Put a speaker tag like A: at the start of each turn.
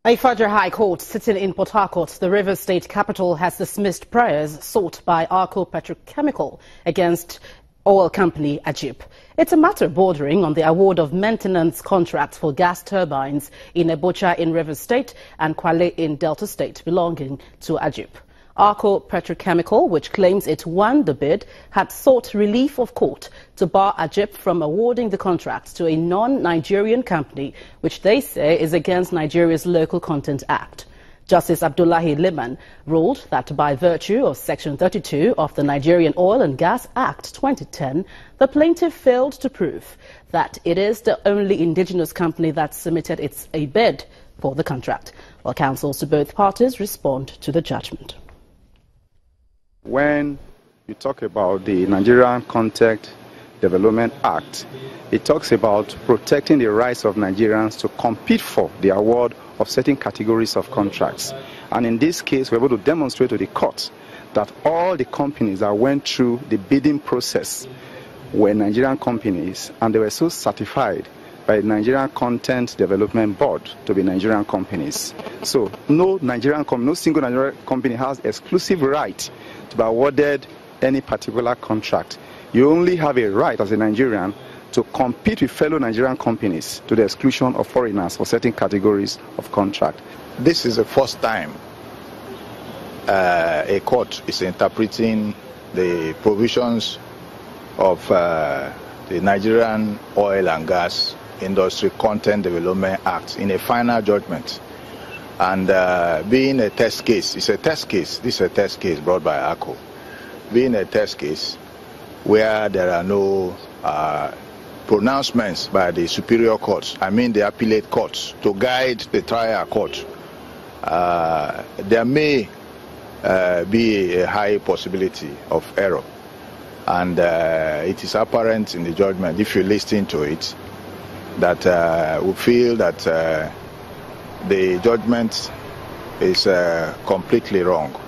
A: A federal high court sitting in Port Harcourt, the Rivers State capital, has dismissed prayers sought by Arco petrochemical against oil company Agip. It's a matter bordering on the award of maintenance contracts for gas turbines in Ebocha in Rivers State and Kwale in Delta State belonging to Agip. Arco Petrochemical, which claims it won the bid, had sought relief of court to bar Agip from awarding the contracts to a non-Nigerian company, which they say is against Nigeria's Local Content Act. Justice Abdullahi Liman ruled that by virtue of Section 32 of the Nigerian Oil and Gas Act 2010, the plaintiff failed to prove that it is the only indigenous company that submitted a bid for the contract, while counsels to both parties respond to the judgment.
B: When you talk about the Nigerian Content Development Act, it talks about protecting the rights of Nigerians to compete for the award of certain categories of contracts. And in this case, we're able to demonstrate to the court that all the companies that went through the bidding process were Nigerian companies, and they were so certified by the Nigerian Content Development Board to be Nigerian companies. So no single Nigerian company has exclusive right to be awarded any particular contract. You only have a right as a Nigerian to compete with fellow Nigerian companies to the exclusion of foreigners for certain categories of contract.
C: This is the first time a court is interpreting the provisions of the Nigerian Oil and Gas Industry Content Development Act in a final judgment. And being a test case, it's a test case. This is a test case brought by Acro. Being a test case where there are no pronouncements by the superior courts, I mean the appellate courts, to guide the trial court, there may be a high possibility of error. And it is apparent in the judgment, if you listen to it, that we feel that the judgment is completely wrong.